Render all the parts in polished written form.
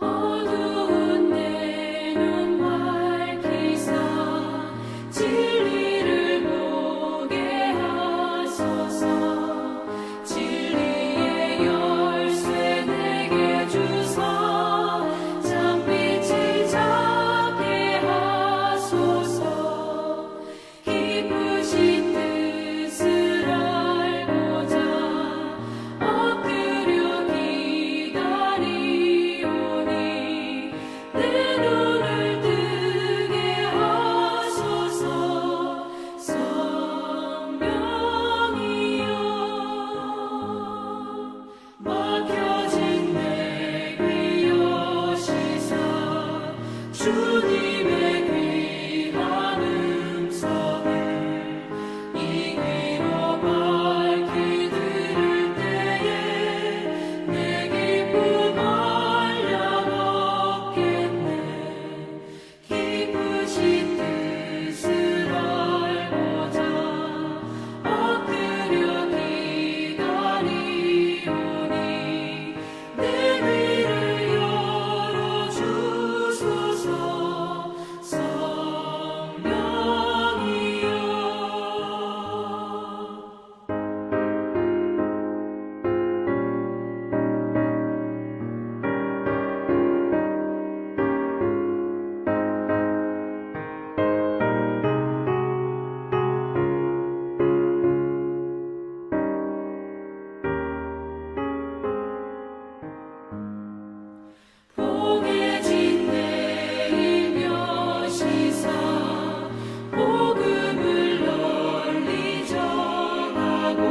어두운 내 눈 밝히사 진리를 보게 하소서. 진리의 열쇠 내게 주사 참빛을 잡게 하소서. 깊으신 뜻을 알고자 엎드려 기다리오니 내 눈을 뜨게 하소서. 성령이여 막혀진 내 귀 여시사 주님의 귀한 음성을 이 귀로 밝히 들을 때에 내 기쁨 한량없겠네. 깊으신 뜻을 알고자 엎드려 기다리오니 내 귀를 열어주소서. 성령이여 봉해진 내 일며시사 복음을 널리 전하고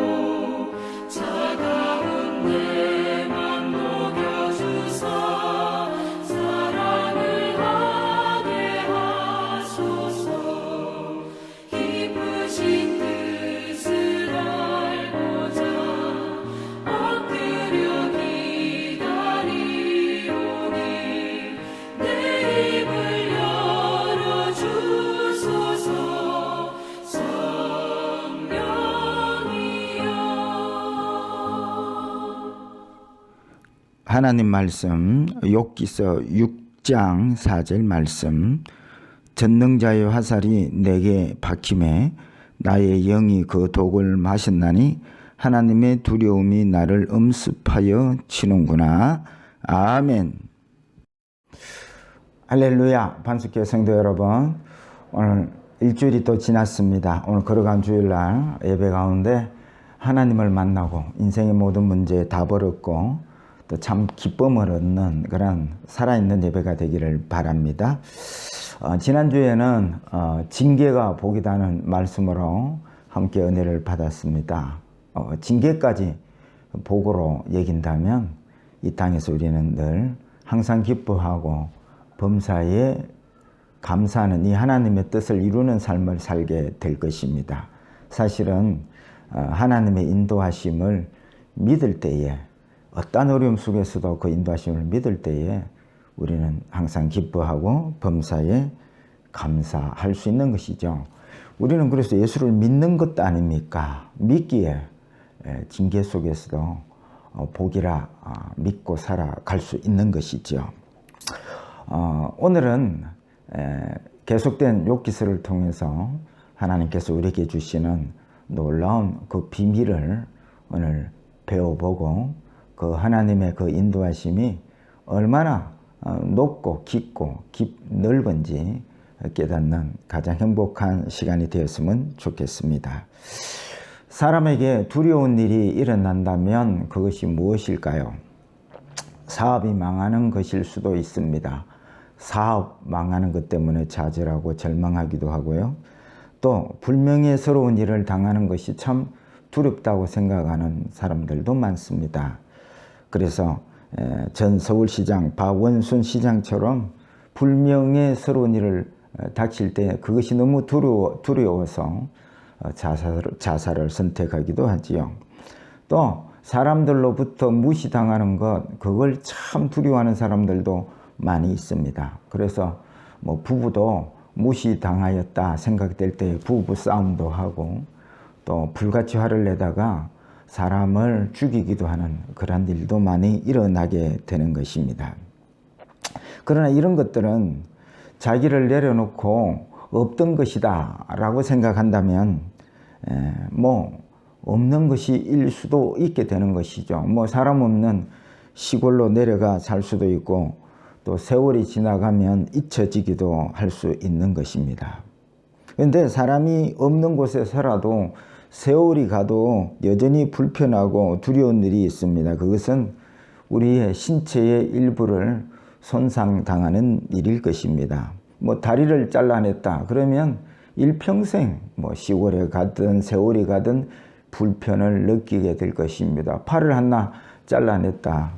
차가운 내 맘 녹여주사 사랑을 하게 하소서. 깊으신 뜻을 알고자 엎드려 기다리오니 내 입을 열어주소서. 성령이여 하나님 말씀 욥기서 6장 4절 말씀. 전능자의 화살이 내게 박힘에 나의 영이 그 독을 마셨나니 하나님의 두려움이 나를 엄습하여 치는구나. 아멘. 할렐루야. 반석교회 성도 여러분, 오늘 일주일이 또 지났습니다. 오늘 걸어간 주일날 예배 가운데 하나님을 만나고 인생의 모든 문제에 답을 얻고 또 참 기쁨을 얻는 그런 살아있는 예배가 되기를 바랍니다. 지난주에는 징계가 복이다는 말씀으로 함께 은혜를 받았습니다. 징계까지 복으로 여긴다면 이 땅에서 우리는 늘 항상 기뻐하고 범사에 감사하는 이 하나님의 뜻을 이루는 삶을 살게 될 것입니다. 사실은 하나님의 인도하심을 믿을 때에, 어떤 어려움 속에서도 그 인도하심을 믿을 때에 우리는 항상 기뻐하고 범사에 감사할 수 있는 것이죠. 우리는 그래서 예수를 믿는 것도 아닙니까? 믿기에 징계 속에서도 복이라 믿고 살아갈 수 있는 것이죠. 오늘은 계속된 욥기서를 통해서 하나님께서 우리에게 주시는 놀라운 그 비밀을 오늘 배워보고 그 하나님의 그 인도하심이 얼마나 높고 깊고 넓은지 깨닫는 가장 행복한 시간이 되었으면 좋겠습니다. 사람에게 두려운 일이 일어난다면 그것이 무엇일까요? 사업이 망하는 것일 수도 있습니다. 사업 망하는 것 때문에 좌절하고 절망하기도 하고요. 또 불명예스러운 일을 당하는 것이 참 두렵다고 생각하는 사람들도 많습니다. 그래서 전 서울시장 박원순 시장처럼 불명예스러운 일을 닥칠 때 그것이 너무 두려워서 자살을 선택하기도 하지요. 또 사람들로부터 무시당하는 것, 그걸 참 두려워하는 사람들도 많이 있습니다. 그래서 부부도 무시당하였다 생각될 때 부부 싸움도 하고 또 불같이 화를 내다가 사람을 죽이기도 하는 그런 일도 많이 일어나게 되는 것입니다. 그러나 이런 것들은 자기를 내려놓고 없던 것이다 라고 생각한다면 뭐 없는 것일 수도 있게 되는 것이죠. 뭐 사람 없는 시골로 내려가 살 수도 있고 또 세월이 지나가면 잊혀지기도 할 수 있는 것입니다. 그런데 사람이 없는 곳에 살아도 세월이 가도 여전히 불편하고 두려운 일이 있습니다. 그것은 우리의 신체의 일부를 손상당하는 일일 것입니다. 뭐 다리를 잘라냈다 그러면 일평생 뭐 시골에 가든 세월이 가든 불편을 느끼게 될 것입니다. 팔을 하나 잘라냈다.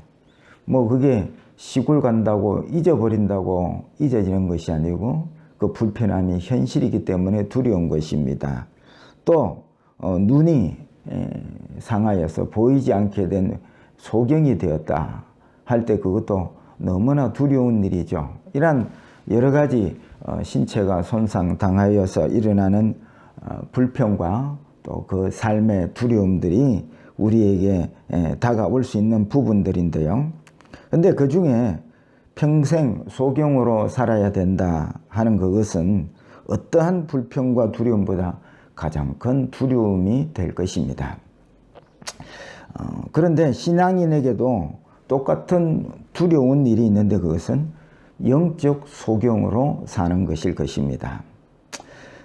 뭐 그게 시골 간다고 잊어버린다고 잊어지는 것이 아니고 그 불편함이 현실이기 때문에 두려운 것입니다. 또 눈이 상하여서 보이지 않게 된 소경이 되었다 할 때 그것도 너무나 두려운 일이죠. 이런 여러 가지 신체가 손상당하여서 일어나는 불편과 또 그 삶의 두려움들이 우리에게 다가올 수 있는 부분들인데요. 근데 그 중에 평생 소경으로 살아야 된다 하는 그것은 어떠한 불편과 두려움보다 가장 큰 두려움이 될 것입니다. 그런데 신앙인에게도 똑같은 두려운 일이 있는데 그것은 영적 소경으로 사는 것일 것입니다.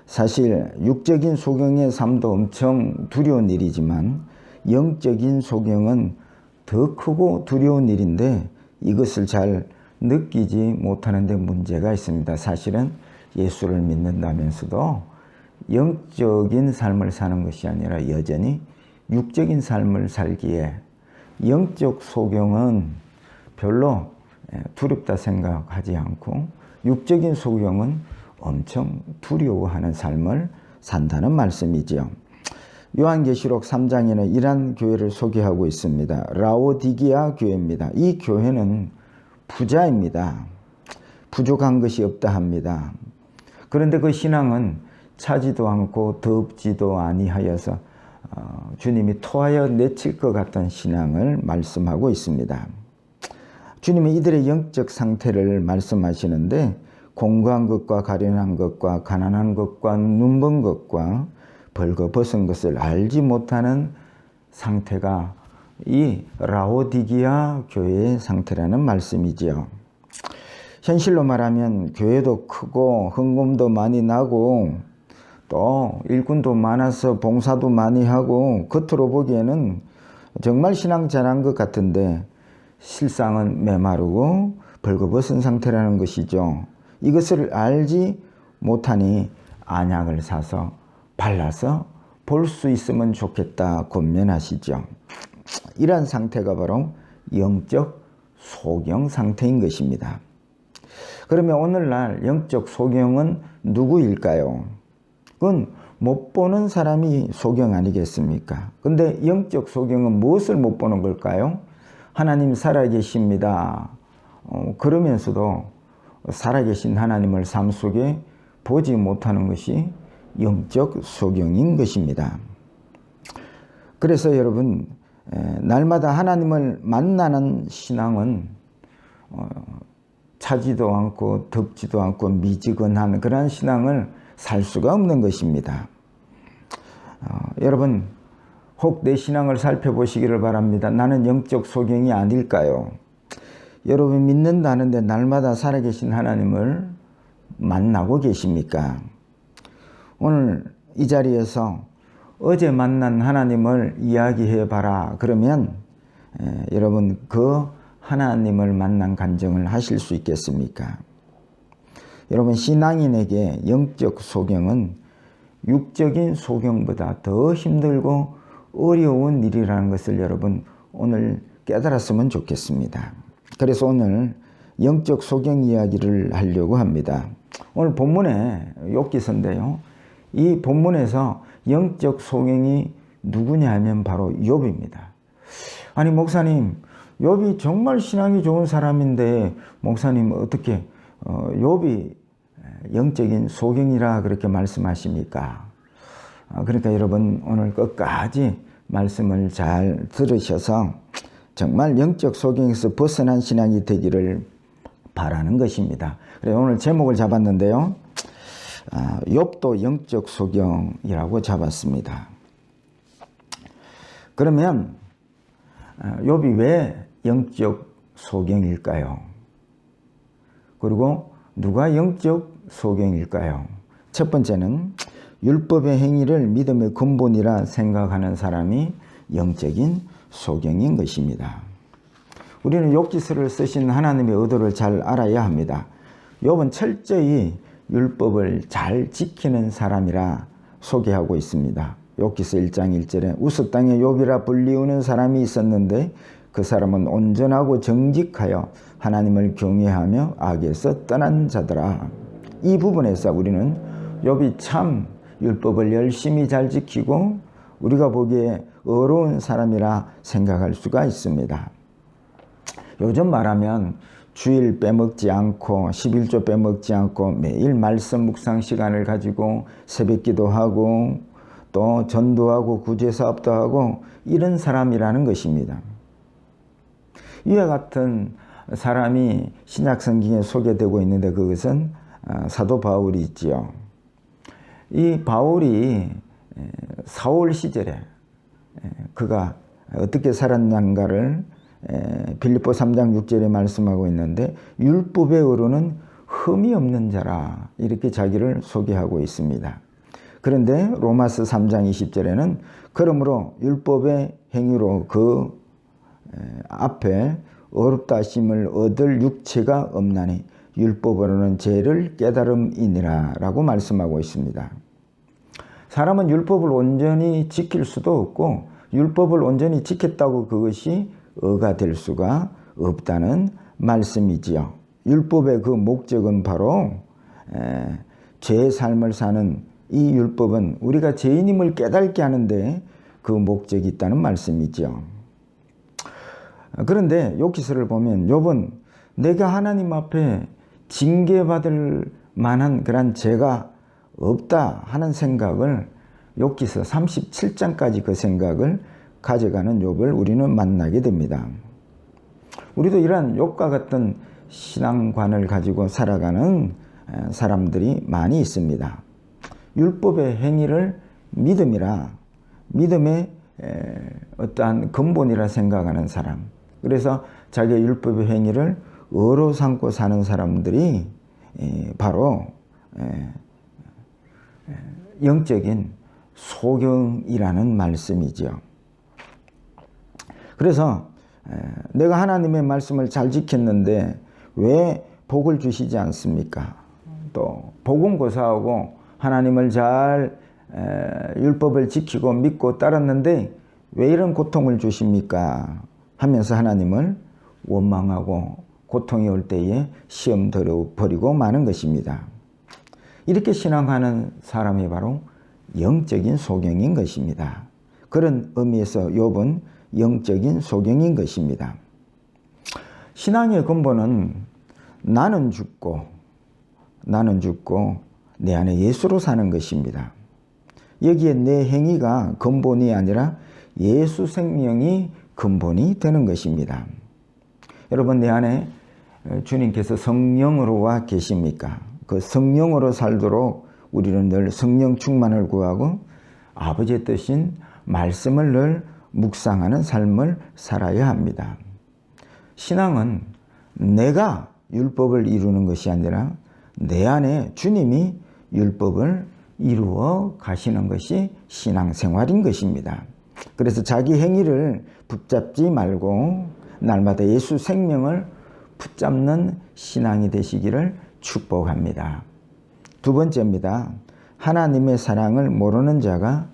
사실 육적인 소경의 삶도 엄청 두려운 일이지만 영적인 소경은 더 크고 두려운 일인데 이것을 잘 느끼지 못하는 데 문제가 있습니다. 사실은 예수를 믿는다면서도 영적인 삶을 사는 것이 아니라 여전히 육적인 삶을 살기에 영적 소경은 별로 두렵다 생각하지 않고 육적인 소경은 엄청 두려워하는 삶을 산다는 말씀이지요. 요한계시록 3장에는 이러한 교회를 소개하고 있습니다. 라오디게아 교회입니다. 이 교회는 부자입니다. 부족한 것이 없다 합니다. 그런데 그 신앙은 차지도 않고 덥지도 아니하여서 주님이 토하여 내칠 것 같은 신앙을 말씀하고 있습니다. 주님은 이들의 영적 상태를 말씀하시는데 공고한 것과 가련한 것과 가난한 것과 눈먼 것과 벌거벗은 것을 알지 못하는 상태가 이 라오디게아 교회의 상태라는 말씀이지요. 현실로 말하면 교회도 크고 헌금도 많이 나고 또 일꾼도 많아서 봉사도 많이 하고 겉으로 보기에는 정말 신앙 잘한 것 같은데 실상은 메마르고 벌거벗은 상태라는 것이죠. 이것을 알지 못하니 안약을 사서 발라서 볼 수 있으면 좋겠다 권면하시죠. 이러한 상태가 바로 영적 소경 상태인 것입니다. 그러면 오늘날 영적 소경은 누구일까요? 그건 못 보는 사람이 소경 아니겠습니까? 근데 영적 소경은 무엇을 못 보는 걸까요? 하나님 살아계십니다. 그러면서도 살아계신 하나님을 삶 속에 보지 못하는 것이 영적 소경인 것입니다. 그래서 여러분 날마다 하나님을 만나는 신앙은 차지도 않고 덥지도 않고 미지근한 그런 신앙을 살 수가 없는 것입니다. 여러분 혹 내 신앙을 살펴보시기를 바랍니다. 나는 영적 소경이 아닐까요? 여러분 믿는다는데 날마다 살아계신 하나님을 만나고 계십니까? 오늘 이 자리에서 어제 만난 하나님을 이야기해 봐라 그러면 여러분 그 하나님을 만난 간증을 하실 수 있겠습니까? 여러분 신앙인에게 영적 소경은 육적인 소경보다 더 힘들고 어려운 일이라는 것을 여러분 오늘 깨달았으면 좋겠습니다. 그래서 오늘 영적 소경 이야기를 하려고 합니다. 오늘 본문에 욥기서인데요. 이 본문에서 영적 소경이 누구냐 하면 바로 욥입니다. 아니 목사님 욥이 정말 신앙이 좋은 사람인데 목사님 어떻게 욥이 영적인 소경이라 그렇게 말씀하십니까? 그러니까 여러분 오늘 끝까지 말씀을 잘 들으셔서 정말 영적 소경에서 벗어난 신앙이 되기를 바라는 것입니다. 그래서 오늘 제목을 잡았는데요. 욥도 영적 소경이라고 잡았습니다. 그러면 욥이 왜 영적 소경일까요? 그리고 누가 영적 소경일까요? 첫 번째는 율법의 행위를 믿음의 근본이라 생각하는 사람이 영적인 소경인 것입니다. 우리는 욥기서를 쓰신 하나님의 의도를 잘 알아야 합니다. 욥은 철저히 율법을 잘 지키는 사람이라 소개하고 있습니다. 욥기서 1장 1절에 우스 땅에 욥이라 불리우는 사람이 있었는데 그 사람은 온전하고 정직하여 하나님을 경외하며 악에서 떠난 자더라. 이 부분에서 우리는 욥이 참 율법을 열심히 잘 지키고 우리가 보기에 의로운 사람이라 생각할 수가 있습니다. 요즘 말하면 주일 빼먹지 않고 11조 빼먹지 않고 매일 말씀 묵상 시간을 가지고 새벽 기도하고 또 전도하고 구제사업도 하고 이런 사람이라는 것입니다. 이와 같은 사람이 신약 성경에 소개되고 있는데 그것은 사도 바울이 있지요. 이 바울이 사울 시절에 그가 어떻게 살았는가를 빌립보 3장 6절에 말씀하고 있는데 율법의 의로는 흠이 없는 자라 이렇게 자기를 소개하고 있습니다. 그런데 로마서 3장 20절에는 그러므로 율법의 행위로 그 앞에 어렵다 하심을 얻을 육체가 없나니 율법으로는 죄를 깨달음이니라 라고 말씀하고 있습니다. 사람은 율법을 온전히 지킬 수도 없고 율법을 온전히 지켰다고 그것이 의가 될 수가 없다는 말씀이지요. 율법의 그 목적은 바로 죄의 삶을 사는 이 율법은 우리가 죄인임을 깨닫게 하는데 그 목적이 있다는 말씀이지요. 그런데 욥기서를 보면 욥은 내가 하나님 앞에 징계받을 만한 그런 죄가 없다 하는 생각을 욥기서 37장까지 그 생각을 가져가는 욥을 우리는 만나게 됩니다. 우리도 이러한 욥과 같은 신앙관을 가지고 살아가는 사람들이 많이 있습니다. 율법의 행위를 믿음이라 믿음의 어떠한 근본이라 생각하는 사람, 그래서 자기의 율법의 행위를 의로 삼고 사는 사람들이 바로 영적인 소경이라는 말씀이죠. 그래서 내가 하나님의 말씀을 잘 지켰는데 왜 복을 주시지 않습니까? 또 복음 고사하고 하나님을 잘 율법을 지키고 믿고 따랐는데 왜 이런 고통을 주십니까? 하면서 하나님을 원망하고 고통이 올 때에 시험 들어버리고 마는 것입니다. 이렇게 신앙하는 사람이 바로 영적인 소경인 것입니다. 그런 의미에서 욥은 영적인 소경인 것입니다. 신앙의 근본은 나는 죽고 내 안에 예수로 사는 것입니다. 여기에 내 행위가 근본이 아니라 예수 생명이 근본이 되는 것입니다. 여러분, 내 안에 주님께서 성령으로 와 계십니까? 그 성령으로 살도록 우리는 늘 성령 충만을 구하고 아버지의 뜻인 말씀을 늘 묵상하는 삶을 살아야 합니다. 신앙은 내가 율법을 이루는 것이 아니라 내 안에 주님이 율법을 이루어 가시는 것이 신앙생활인 것입니다. 그래서 자기 행위를 붙잡지 말고 날마다 예수 생명을 붙잡는 신앙이 되시기를 축복합니다. 두 번째입니다. 하나님의 사랑을 모르는 자가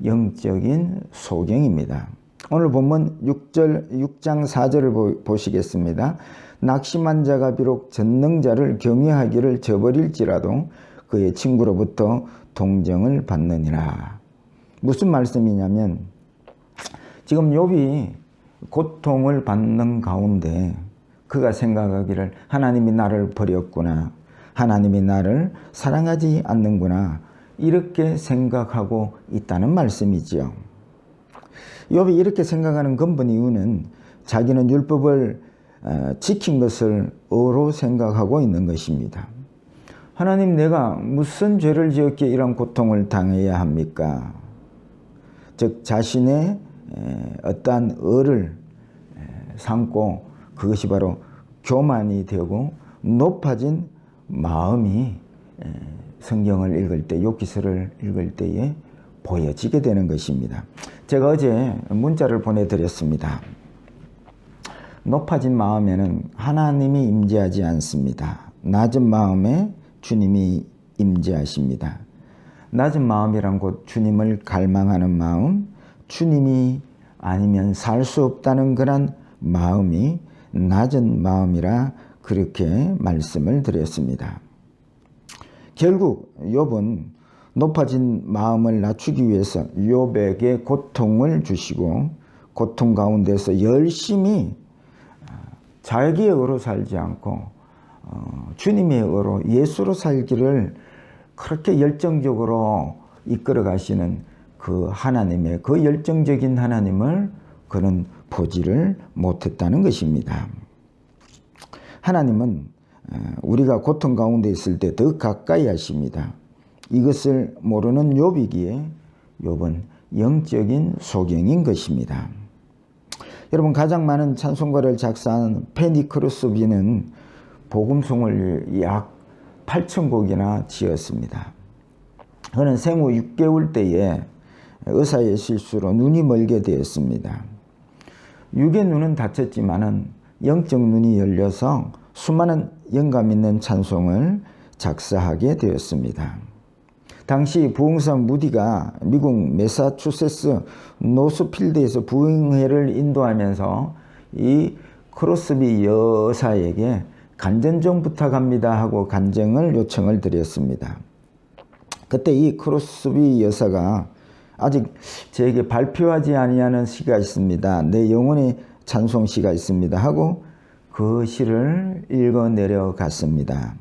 영적인 소경입니다. 오늘 본문 6장 4절을 보시겠습니다. 낙심한 자가 비록 전능자를 경외하기를 저버릴지라도 그의 친구로부터 동정을 받느니라. 무슨 말씀이냐면 지금 욥이 고통을 받는 가운데 그가 생각하기를 하나님이 나를 버렸구나, 하나님이 나를 사랑하지 않는구나, 이렇게 생각하고 있다는 말씀이지요. 욥이 이렇게 생각하는 근본 이유는 자기는 율법을 지킨 것을 어로 생각하고 있는 것입니다. 하나님, 내가 무슨 죄를 지었기에 이런 고통을 당해야 합니까? 즉 자신의 어떠한 의를 삼고 그것이 바로 교만이 되고 높아진 마음이 성경을 읽을 때, 욥기서를 읽을 때에 보여지게 되는 것입니다. 제가 어제 문자를 보내드렸습니다. 높아진 마음에는 하나님이 임재하지 않습니다. 낮은 마음에 주님이 임재하십니다. 낮은 마음이란 곧 주님을 갈망하는 마음, 주님이 아니면 살 수 없다는 그런 마음이 낮은 마음이라 그렇게 말씀을 드렸습니다. 결국 욥은 높아진 마음을 낮추기 위해서 욥에게 고통을 주시고 고통 가운데서 열심히 자기의 의로 살지 않고 주님의 의로 예수로 살기를 그렇게 열정적으로 이끌어 가시는 그 하나님의, 그 열정적인 하나님을 그는 보지를 못했다는 것입니다. 하나님은 우리가 고통 가운데 있을 때 더 가까이 하십니다. 이것을 모르는 욥이기에 욥은 영적인 소경인 것입니다. 여러분, 가장 많은 찬송가를 작사한 페니 크로스비는 복음송을 약 8,000곡이나 지었습니다. 그는 생후 6개월 때에 의사의 실수로 눈이 멀게 되었습니다. 육의 눈은 다쳤지만은 영적 눈이 열려서 수많은 영감 있는 찬송을 작사하게 되었습니다. 당시 부흥사 무디가 미국 매사추세츠 노스필드에서 부흥회를 인도하면서 이 크로스비 여사에게 간증 좀 부탁합니다 하고 간증을 요청을 드렸습니다. 그때 이 크로스비 여사가 아직 저에게 발표하지 아니하는 시가 있습니다. 내 영혼의 찬송시가 있습니다 하고 그 시를 읽어 내려갔습니다.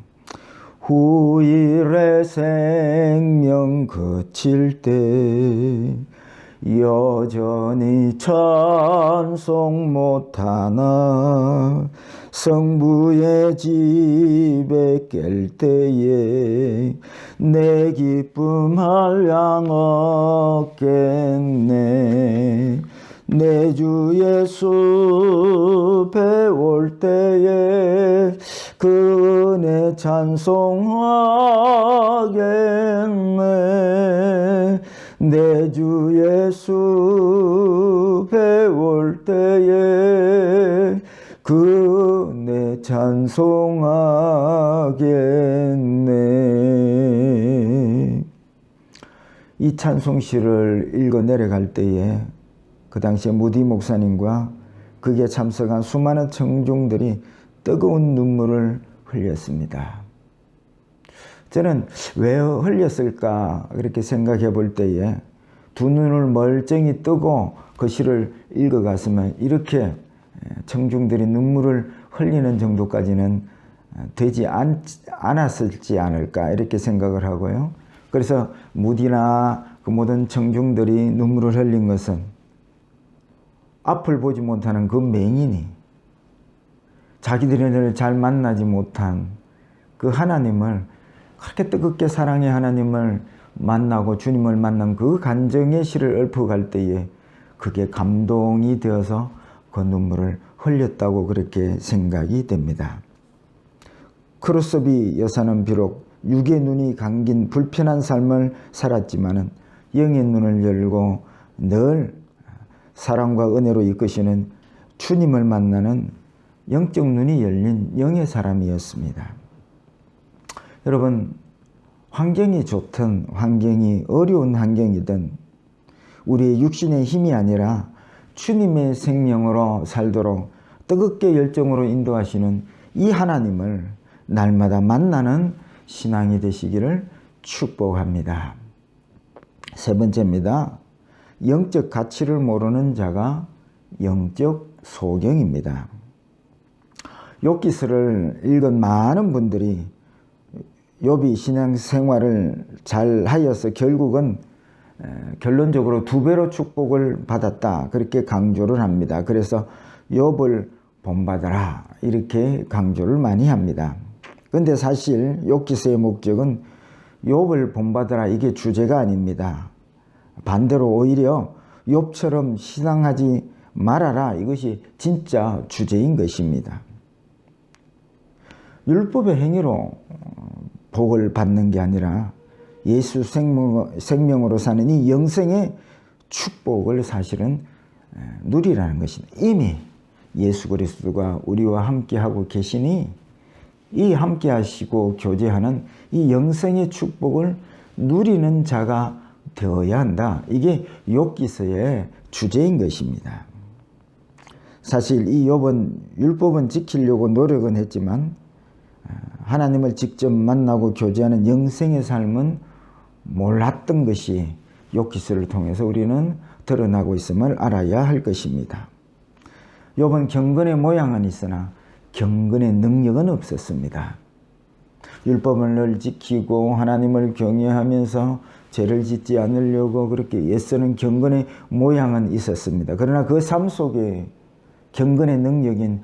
후일의 생명 그칠 때 여전히 찬송 못하나 성부의 집에 깰 때에 내 기쁨 한량 얻겠네. 내 주 예수 배울 때에 그 은혜 찬송하겠네. 내 주 예수 배울 때에 그 은혜 찬송하겠네. 이 찬송시를 읽어 내려갈 때에 그 당시에 무디 목사님과 그게 참석한 수많은 청중들이 뜨거운 눈물을 흘렸습니다. 저는 왜 흘렸을까 그렇게 생각해 볼 때에 두 눈을 멀쩡히 뜨고 그 시를 읽어갔으면 이렇게 청중들이 눈물을 흘리는 정도까지는 되지 않았을지 않을까 이렇게 생각을 하고요. 그래서 무디나 그 모든 청중들이 눈물을 흘린 것은 앞을 보지 못하는 그 맹인이 자기들을 잘 만나지 못한 그 하나님을 그렇게 뜨겁게 사랑의 하나님을 만나고 주님을 만난 그 간증의 시를 읊어갈 때에 그게 감동이 되어서 그 눈물을 흘렸다고 그렇게 생각이 됩니다. 크로스비 여사는 비록 육의 눈이 감긴 불편한 삶을 살았지만은 영의 눈을 열고 늘 사랑과 은혜로 이끄시는 주님을 만나는 영적 눈이 열린 영의 사람이었습니다. 여러분, 환경이 좋든 환경이 어려운 환경이든 우리의 육신의 힘이 아니라 주님의 생명으로 살도록 뜨겁게 열정으로 인도하시는 이 하나님을 날마다 만나는 신앙이 되시기를 축복합니다. 세 번째입니다. 영적 가치를 모르는 자가 영적 소경입니다. 욥기서를 읽은 많은 분들이 욥이 신앙생활을 잘 하여서 결국은 결론적으로 2배로 축복을 받았다 그렇게 강조를 합니다. 그래서 욥을 본받아라 이렇게 강조를 많이 합니다. 그런데 사실 욥기서의 목적은 욥을 본받아라 이게 주제가 아닙니다. 반대로 오히려 욥처럼 신앙하지 말아라 이것이 진짜 주제인 것입니다. 율법의 행위로 복을 받는 게 아니라 예수 생명으로 사는 이 영생의 축복을 사실은 누리라는 것입니다. 이미 예수 그리스도가 우리와 함께하고 계시니 이 함께하시고 교제하는 이 영생의 축복을 누리는 자가 되어야 한다. 이게 욥기서의 주제인 것입니다. 사실 이 욥은 율법은 지키려고 노력은 했지만 하나님을 직접 만나고 교제하는 영생의 삶은 몰랐던 것이 욥기서를 통해서 우리는 드러나고 있음을 알아야 할 것입니다. 욥은 경건의 모양은 있으나 경건의 능력은 없었습니다. 율법을 늘 지키고 하나님을 경외하면서 죄를 짓지 않으려고 그렇게 애쓰는 경건의 모양은 있었습니다. 그러나 그 삶 속에 경건의 능력인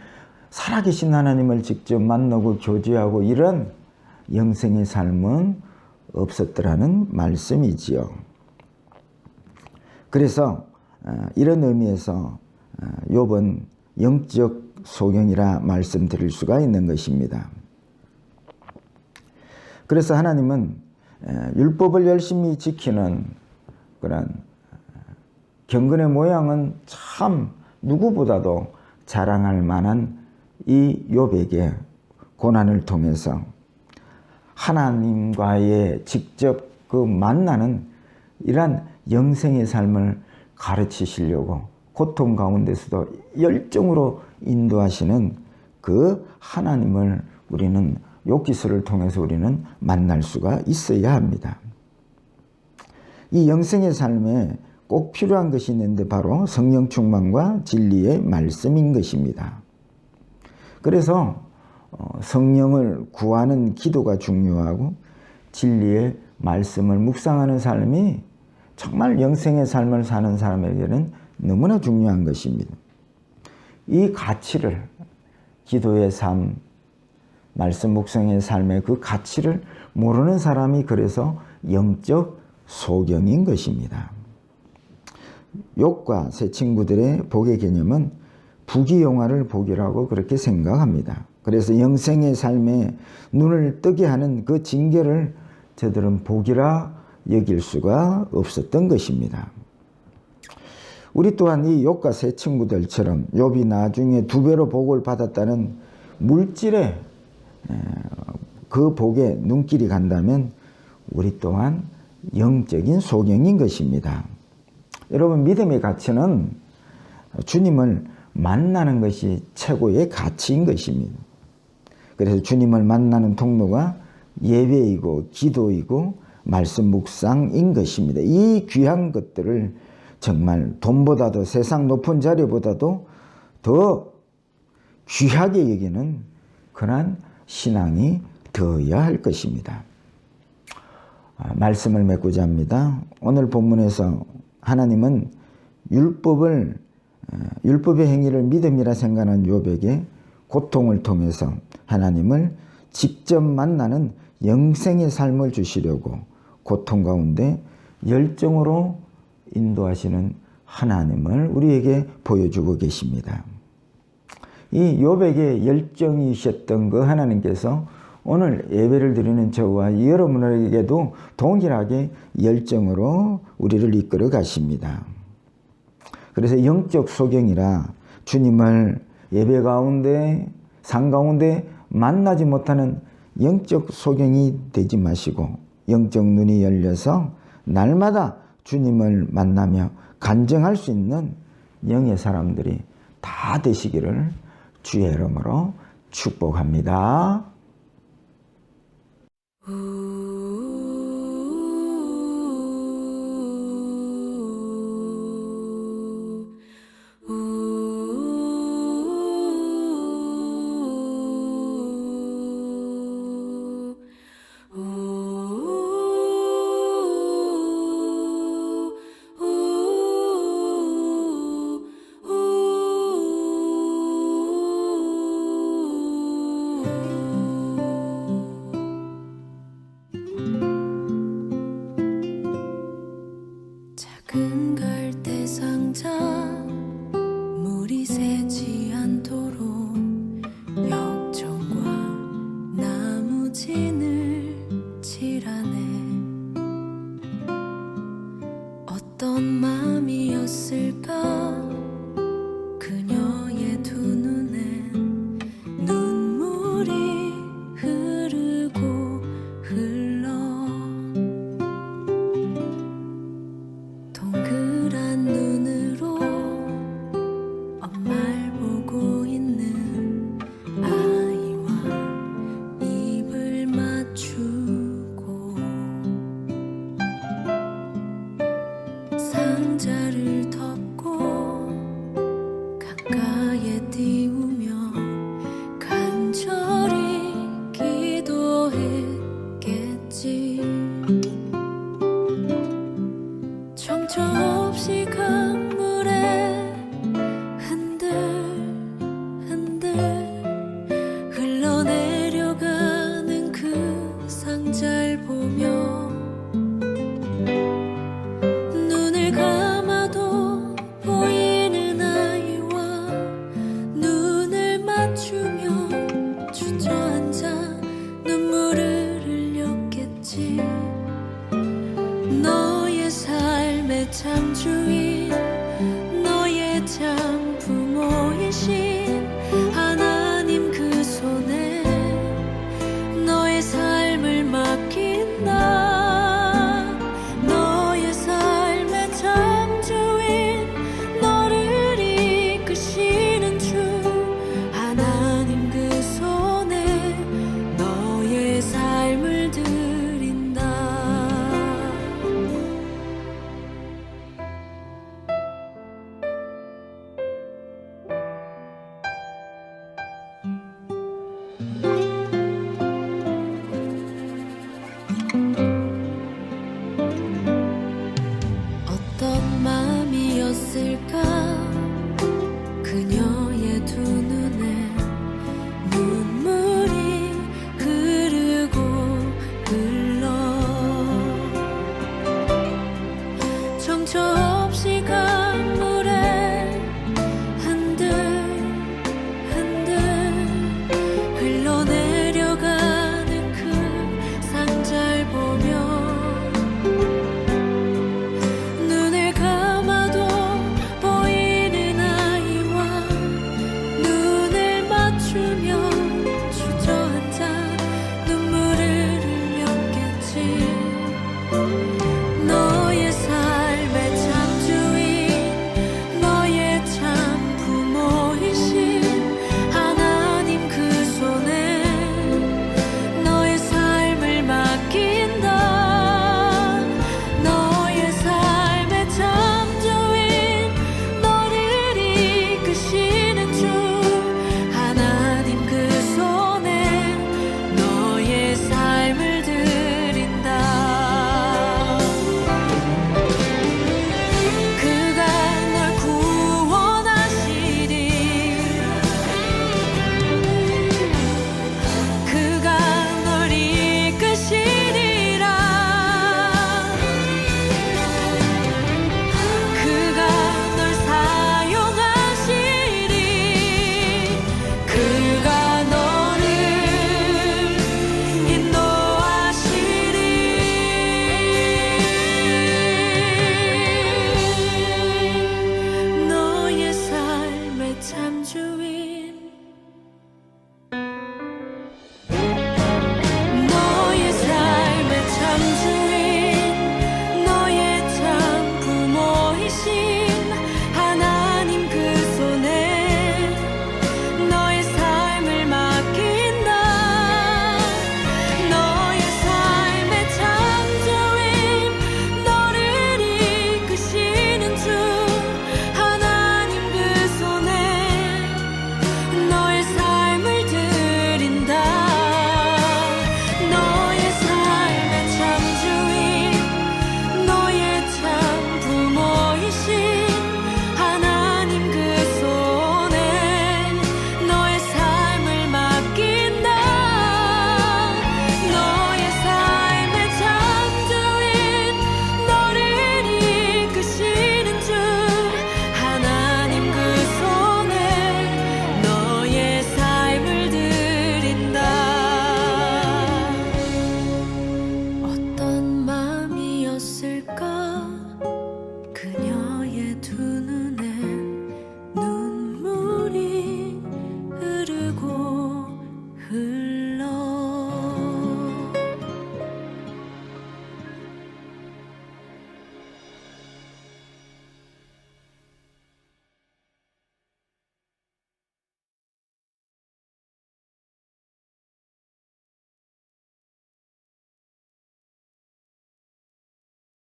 살아계신 하나님을 직접 만나고 교제하고 이런 영생의 삶은 없었더라는 말씀이지요. 그래서 이런 의미에서 욥은 영적 소경이라 말씀드릴 수가 있는 것입니다. 그래서 하나님은 율법을 열심히 지키는 그런 경건의 모양은 참 누구보다도 자랑할 만한 이 욥에게 고난을 통해서 하나님과의 직접 그 만나는 이러한 영생의 삶을 가르치시려고 고통 가운데서도 열정으로 인도하시는 그 하나님을 우리는 욥기서를 통해서 우리는 만날 수가 있어야 합니다. 이 영생의 삶에 꼭 필요한 것이 있는데 바로 성령 충만과 진리의 말씀인 것입니다. 그래서 성령을 구하는 기도가 중요하고 진리의 말씀을 묵상하는 삶이 정말 영생의 삶을 사는 사람에게는 너무나 중요한 것입니다. 이 가치를 기도의 삶, 말씀 묵상의 삶의 그 가치를 모르는 사람이 그래서 영적 소경인 것입니다. 욥과 세 친구들의 복의 개념은 부귀영화를 복이라고 그렇게 생각합니다. 그래서 영생의 삶에 눈을 뜨게 하는 그 징계를 저들은 복이라 여길 수가 없었던 것입니다. 우리 또한 이 욥과 세 친구들처럼 욥이 나중에 2배로 복을 받았다는 물질의 그 복에 눈길이 간다면 우리 또한 영적인 소경인 것입니다. 여러분, 믿음의 가치는 주님을 만나는 것이 최고의 가치인 것입니다. 그래서 주님을 만나는 통로가 예배이고 기도이고 말씀 묵상인 것입니다. 이 귀한 것들을 정말 돈보다도 세상 높은 자리보다도 더 귀하게 여기는 그러한 신앙이 되어야 할 것입니다. 말씀을 맺고자 합니다. 오늘 본문에서 하나님은 율법의 행위를 믿음이라 생각하는 욥에게 고통을 통해서 하나님을 직접 만나는 영생의 삶을 주시려고 고통 가운데 열정으로 인도하시는 하나님을 우리에게 보여주고 계십니다. 이 욥에게 열정이셨던 그 하나님께서 오늘 예배를 드리는 저와 여러분에게도 동일하게 열정으로 우리를 이끌어 가십니다. 그래서 영적 소경이라 주님을 예배 가운데 상 가운데 만나지 못하는 영적 소경이 되지 마시고 영적 눈이 열려서 날마다 주님을 만나며 간증할 수 있는 영의 사람들이 다 되시기를 주의 이름으로 축복합니다.